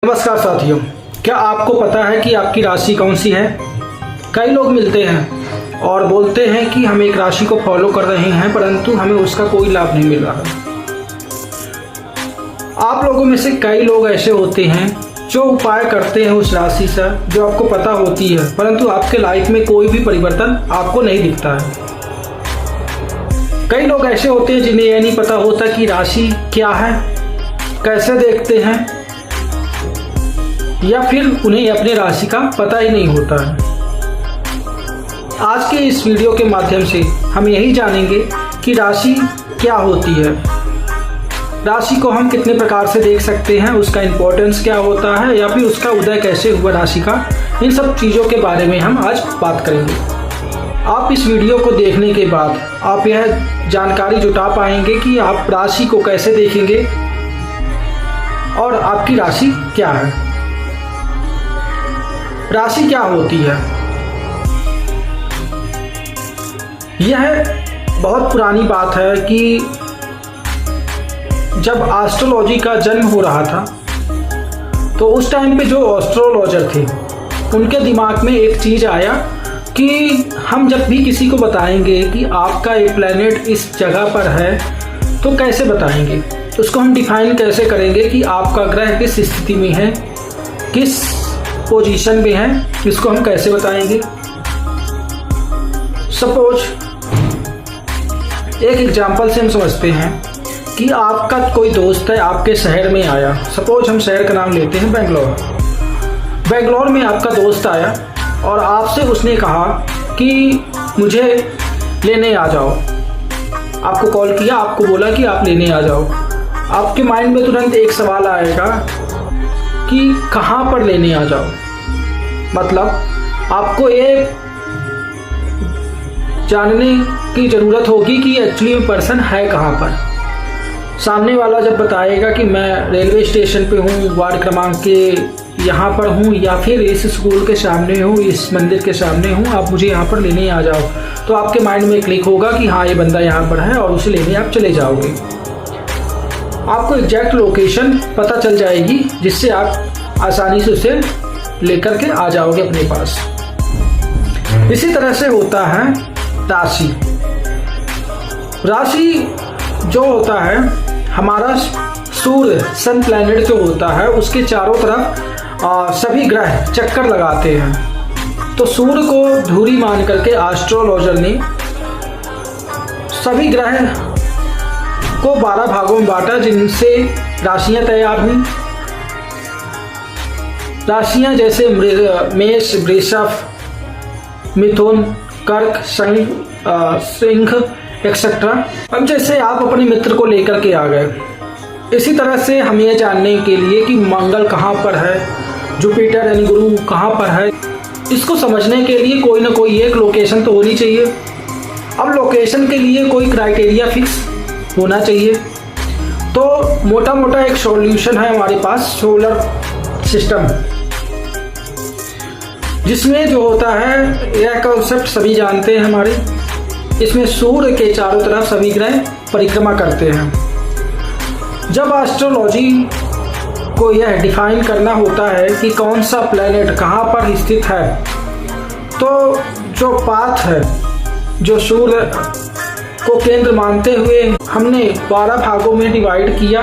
नमस्कार साथियों, क्या आपको पता है कि आपकी राशि कौन सी है? कई लोग मिलते हैं और बोलते हैं कि हम एक राशि को फॉलो कर रहे हैं, परंतु हमें उसका कोई लाभ नहीं मिल रहा। आप लोगों में से कई लोग ऐसे होते हैं जो उपाय करते हैं उस राशि से जो आपको पता होती है, परंतु आपके लाइफ में कोई भी परिवर्तन आपको नहीं दिखता है। कई लोग ऐसे होते हैं जिन्हें यह नहीं पता होता कि राशि क्या है, कैसे देखते हैं, या फिर उन्हें अपने राशि का पता ही नहीं होता है। आज के इस वीडियो के माध्यम से हम यही जानेंगे कि राशि क्या होती है, राशि को हम कितने प्रकार से देख सकते हैं, उसका इम्पोर्टेंस क्या होता है, या फिर उसका उदय कैसे हुआ राशि का। इन सब चीज़ों के बारे में हम आज बात करेंगे। आप इस वीडियो को देखने के बाद आप यह जानकारी जुटा पाएंगे कि आप राशि को कैसे देखेंगे और आपकी राशि क्या है। राशि क्या होती है? यह बहुत पुरानी बात है कि जब एस्ट्रोलॉजी का जन्म हो रहा था तो उस टाइम पे जो एस्ट्रोलॉजर थे उनके दिमाग में एक चीज़ आया कि हम जब भी किसी को बताएंगे कि आपका एक प्लैनेट इस जगह पर है तो कैसे बताएंगे, उसको हम डिफाइन कैसे करेंगे कि आपका ग्रह किस स्थिति में है, किस पोजीशन में है, इसको हम कैसे बताएंगे। सपोज एक एग्जांपल से हम समझते हैं कि आपका कोई दोस्त है, आपके शहर में आया। सपोज हम शहर का नाम लेते हैं बेंगलोर। बेंगलोर में आपका दोस्त आया और आपसे उसने कहा कि मुझे लेने आ जाओ। आपको कॉल किया, आपको बोला कि आप लेने आ जाओ। आपके माइंड में तुरंत एक सवाल आएगा कि कहाँ पर लेने आ जाओ। मतलब आपको ये जानने की ज़रूरत होगी कि एक्चुअली में पर्सन है कहाँ पर। सामने वाला जब बताएगा कि मैं रेलवे स्टेशन पे हूँ, वार्ड क्रमांक के यहाँ पर हूँ, या फिर इस स्कूल के सामने हूँ, इस मंदिर के सामने हूँ, आप मुझे यहाँ पर लेने आ जाओ, तो आपके माइंड में क्लिक होगा कि हाँ ये बंदा यहाँ पर है और उसे लेने आप चले जाओगे। आपको एग्जैक्ट लोकेशन पता चल जाएगी जिससे आप आसानी से उसे लेकर के आ जाओगे अपने पास। इसी तरह से होता है राशि। राशि जो होता है, हमारा सूर्य सन प्लैनेट जो होता है उसके चारों तरफ सभी ग्रह चक्कर लगाते हैं। तो सूर्य को धुरी मान करके एस्ट्रोलॉजर ने सभी ग्रह को 12 भागों में बांटा जिनसे राशियां तैयार हुई। राशियां जैसे मेष, वृषभ, मिथुन, कर्क, सिंह एक्सेट्रा। अब जैसे आप अपने मित्र को लेकर के आ गए, इसी तरह से हम ये जानने के लिए कि मंगल कहाँ पर है, जुपिटर यानी गुरु कहाँ पर है, इसको समझने के लिए कोई ना कोई एक लोकेशन तो होनी चाहिए। अब लोकेशन के लिए कोई क्राइटेरिया फिक्स होना चाहिए। तो मोटा मोटा एक सॉल्यूशन है हमारे पास, सोलर सिस्टम, जिसमें जो होता है यह कॉन्सेप्ट सभी जानते हैं हमारे। इसमें सूर्य के चारों तरफ सभी ग्रह परिक्रमा करते हैं। जब एस्ट्रोलॉजी को यह डिफाइन करना होता है कि कौन सा प्लैनेट कहाँ पर स्थित है, तो जो पाथ है, जो सूर्य को केंद्र मानते हुए हमने 12 भागों में डिवाइड किया।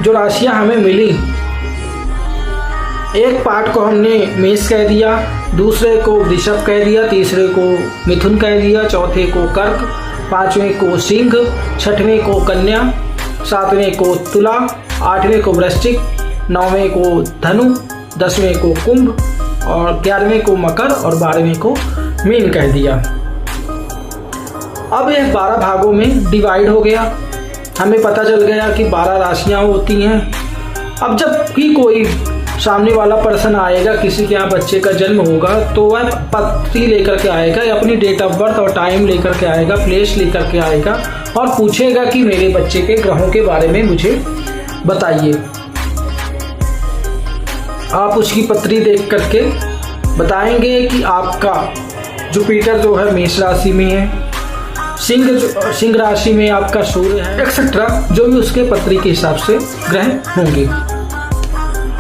जो राशियाँ हमें मिली, एक पार्ट को हमने मेष कह दिया, दूसरे को वृषभ कह दिया, तीसरे को मिथुन कह दिया, चौथे को कर्क, पांचवें को सिंह, छठवें को कन्या, सातवें को तुला, आठवें को वृश्चिक, नौवें को धनु, 10वें को कुंभ, और 11वें को मकर और 12वें को मीन कह दिया। अब यह 12 भागों में डिवाइड हो गया। हमें पता चल गया कि 12 राशियां होती हैं। अब जब भी कोई सामने वाला पर्सन आएगा, किसी के यहाँ बच्चे का जन्म होगा, तो वह पत्री लेकर के आएगा या अपनी डेट ऑफ बर्थ और टाइम लेकर के आएगा, प्लेस लेकर के आएगा और पूछेगा कि मेरे बच्चे के ग्रहों के बारे में मुझे बताइए। आप उसकी पत्री देख करके बताएंगे कि आपका जुपिटर जो है मेष राशि में है, सिंह राशि में आपका सूर्य है, एक्सेट्रा, जो भी उसके पत्री के हिसाब से ग्रह होंगे।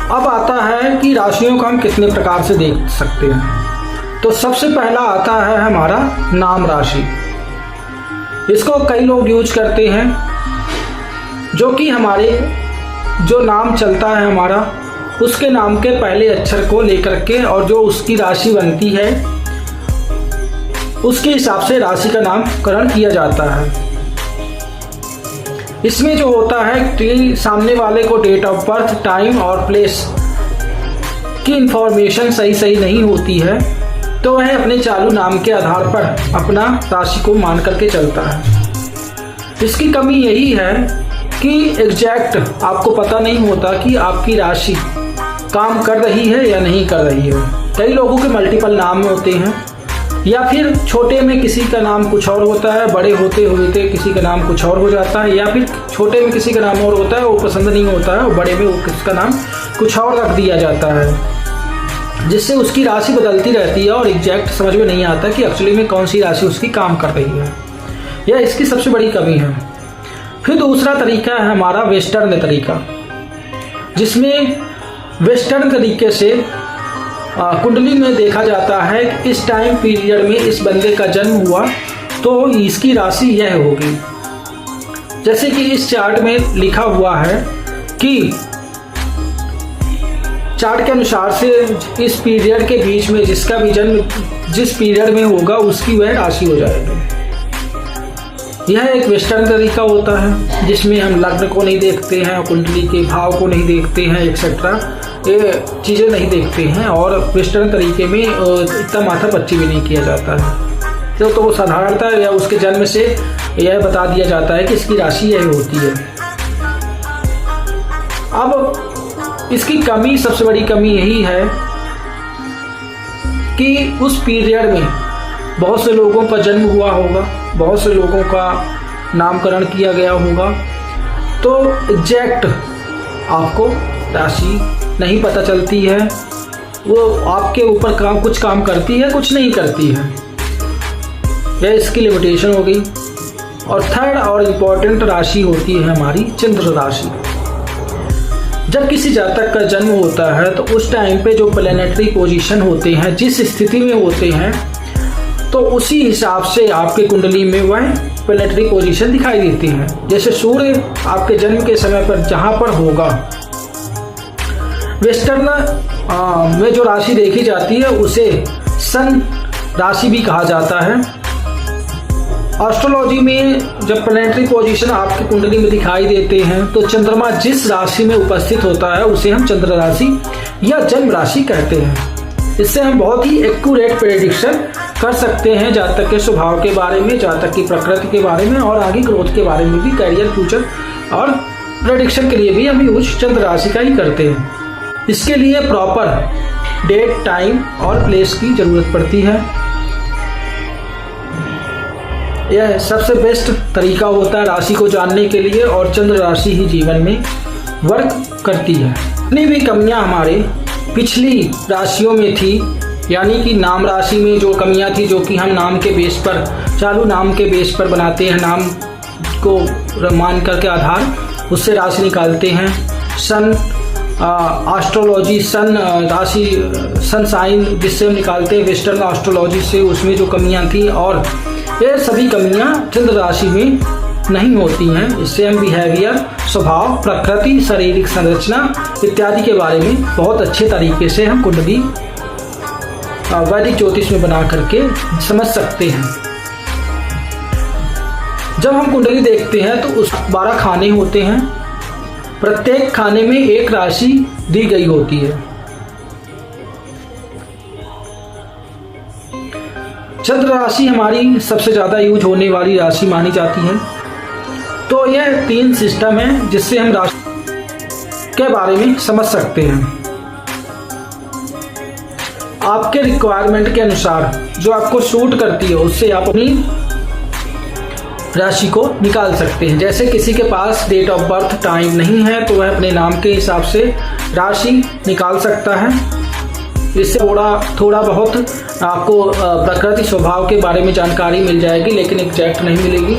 अब आता है कि राशियों को हम कितने प्रकार से देख सकते हैं। तो सबसे पहला आता है हमारा नाम राशि। इसको कई लोग यूज करते हैं, जो कि हमारे जो नाम चलता है हमारा, उसके नाम के पहले अक्षर को लेकर के और जो उसकी राशि बनती है उसके हिसाब से राशि का नामकरण किया जाता है। इसमें जो होता है कि सामने वाले को डेट ऑफ बर्थ, टाइम और प्लेस की इंफॉर्मेशन सही नहीं होती है, तो वह अपने चालू नाम के आधार पर अपना राशि को मान करके चलता है। इसकी कमी यही है कि एग्जैक्ट आपको पता नहीं होता कि आपकी राशि काम कर रही है या नहीं कर रही है। कई लोगों के मल्टीपल नाम होते हैं, या फिर छोटे में किसी का नाम कुछ और होता है, बड़े होते हुए किसी का नाम कुछ और हो जाता है, या फिर छोटे में किसी का नाम और होता है, वो पसंद नहीं होता है, और बड़े में वो किसका नाम कुछ और रख दिया जाता है, जिससे उसकी राशि बदलती रहती है और एग्जैक्ट समझ में नहीं आता कि एक्चुअली में कौन सी राशि उसकी काम कर रही है। यह इसकी सबसे बड़ी कमी है। फिर दूसरा तरीका है हमारा वेस्टर्न तरीका, जिसमें वेस्टर्न तरीके से कुंडली में देखा जाता है कि इस टाइम पीरियड में इस बंदे का जन्म हुआ तो इसकी राशि यह होगी। जैसे कि इस चार्ट में लिखा हुआ है कि चार्ट के अनुसार से इस पीरियड के बीच में जिसका भी जन्म जिस पीरियड में होगा उसकी वह राशि हो जाएगी। यह एक वेस्टर्न तरीका होता है, जिसमें हम लग्न को नहीं देखते हैं, कुंडली के भाव को नहीं देखते हैं, एक्सेट्रा ये चीज़ें नहीं देखते हैं, और वेस्टर्न तरीके में इतना माथा पच्ची भी नहीं किया जाता है। तो वो साधारणतः या उसके जन्म से यह बता दिया जाता है कि इसकी राशि यह होती है। अब इसकी कमी, सबसे बड़ी कमी यही है कि उस पीरियड में बहुत से लोगों का जन्म हुआ होगा, बहुत से लोगों का नामकरण किया गया होगा, तो एग्जैक्ट आपको राशि नहीं पता चलती है। वो आपके ऊपर कुछ काम करती है, कुछ नहीं करती है। यह इसकी लिमिटेशन हो गई। और थर्ड और इम्पोर्टेंट राशि होती है हमारी चंद्र राशि। जब किसी जातक का जन्म होता है तो उस टाइम पे जो प्लैनेटरी पोजीशन होते हैं, जिस स्थिति में होते हैं, तो उसी हिसाब से आपके कुंडली में वह प्लैनेटरी पोजीशन दिखाई देती है। जैसे सूर्य आपके जन्म के समय पर जहाँ पर होगा, वेस्टर्न में जो राशि देखी जाती है उसे सन राशि भी कहा जाता है। एस्ट्रोलॉजी में जब प्लैनेटरी पोजीशन आपकी कुंडली में दिखाई देते हैं तो चंद्रमा जिस राशि में उपस्थित होता है उसे हम चंद्र राशि या जन्म राशि कहते हैं। इससे हम बहुत ही एक्यूरेट प्रेडिक्शन कर सकते हैं जातक के स्वभाव के बारे में, जातक की प्रकृति के बारे में, और आगे ग्रोथ के बारे में भी, करियर, फ्यूचर और प्रेडिक्शन के लिए भी हम यूज चंद्र राशि का ही करते हैं। इसके लिए प्रॉपर डेट, टाइम और प्लेस की जरूरत पड़ती है। यह सबसे बेस्ट तरीका होता है राशि को जानने के लिए, और चंद्र राशि ही जीवन में वर्क करती है। जितनी भी कमियां हमारे पिछली राशियों में थी, यानी कि नाम राशि में जो कमियां थी, जो कि हम नाम के बेस पर, चालू नाम के बेस पर बनाते हैं, नाम को मान करके आधार उससे राशि निकालते हैं। सन एस्ट्रोलॉजी, सन राशि, सन साइन जिससे हम निकालते हैं वेस्टर्न एस्ट्रोलॉजी से, उसमें जो कमियां थी, और ये सभी कमियां चंद्र राशि में नहीं होती हैं। इससे हम बिहेवियर, स्वभाव, प्रकृति, शारीरिक संरचना इत्यादि के बारे में बहुत अच्छे तरीके से हम कुंडली वैदिक ज्योतिष में बना करके समझ सकते हैं। जब हम कुंडली देखते हैं तो उस 12 खाने होते हैं, प्रत्येक खाने में एक राशि दी गई होती है। चंद्र राशि हमारी सबसे ज्यादा यूज होने वाली राशि मानी जाती है। तो यह 3 सिस्टम है जिससे हम राशि के बारे में समझ सकते हैं। आपके रिक्वायरमेंट के अनुसार जो आपको सूट करती है उससे आप अपनी राशि को निकाल सकते हैं। जैसे किसी के पास डेट ऑफ बर्थ, टाइम नहीं है तो वह अपने नाम के हिसाब से राशि निकाल सकता है। इससे थोड़ा बहुत आपको प्रकृति, स्वभाव के बारे में जानकारी मिल जाएगी, लेकिन एग्जैक्ट नहीं मिलेगी।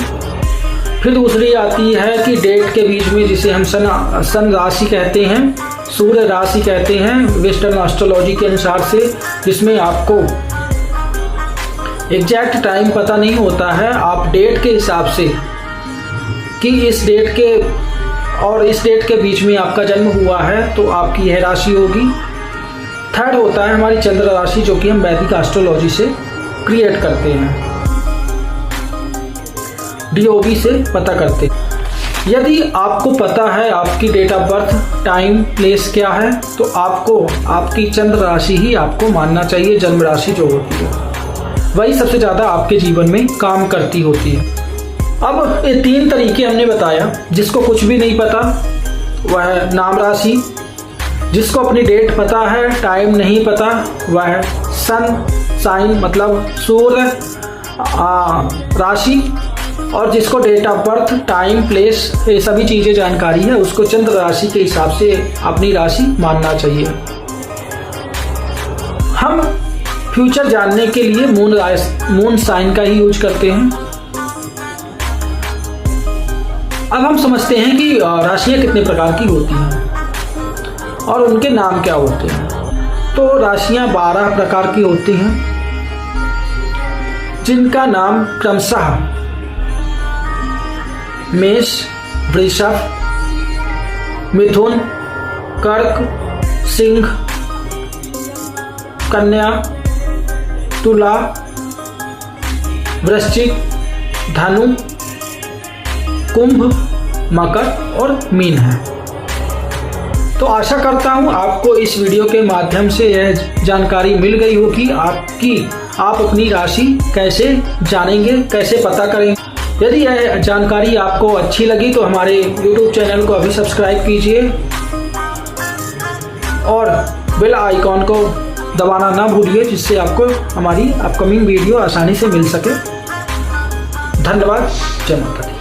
फिर दूसरी आती है कि डेट के बीच में, जिसे हम सन राशि कहते हैं, सूर्य राशि कहते हैं वेस्टर्न एस्ट्रोलॉजी के अनुसार से, जिसमें आपको एग्जैक्ट टाइम पता नहीं होता है। आप डेट के हिसाब से कि इस डेट के और इस डेट के बीच में आपका जन्म हुआ है तो आपकी यह राशि होगी। थर्ड होता है हमारी चंद्र राशि, जो कि हम वैदिक एस्ट्रोलॉजी से क्रिएट करते हैं, DOB से पता करते हैं। यदि आपको पता है आपकी date of birth, time, place क्या है, तो आपको आपकी चंद्र राशि ही आपको मानना चाहिए। जन्म राशि जो होती है वही सबसे ज़्यादा आपके जीवन में काम करती होती है। अब ये 3 तरीके हमने बताया। जिसको कुछ भी नहीं पता वह नाम राशि, जिसको अपनी डेट पता है, टाइम नहीं पता, वह सन साइन मतलब सूर्य राशि, और जिसको date of birth, time, place ये सभी चीज़ें जानकारी है, उसको चंद्र राशि के हिसाब से अपनी राशि मानना चाहिए। हम फ्यूचर जानने के लिए मून साइन का ही यूज करते हैं। अब हम समझते हैं कि राशियां कितने प्रकार की होती हैं और उनके नाम क्या होते हैं। तो राशियां 12 प्रकार की होती हैं, जिनका नाम क्रमशः मेष, वृषभ, मिथुन, कर्क, सिंह, कन्या, तुला, वृश्चिक, धनु, कुंभ, मकर और मीन है। तो आशा करता हूं आपको इस वीडियो के माध्यम से यह जानकारी मिल गई होगी आप अपनी राशि कैसे जानेंगे, कैसे पता करेंगे। यदि यह जानकारी आपको अच्छी लगी तो हमारे YouTube चैनल को अभी सब्सक्राइब कीजिए और बेल आइकॉन को दबाना ना भूलिए, जिससे आपको हमारी अपकमिंग वीडियो आसानी से मिल सके। धन्यवाद। जय माता दी।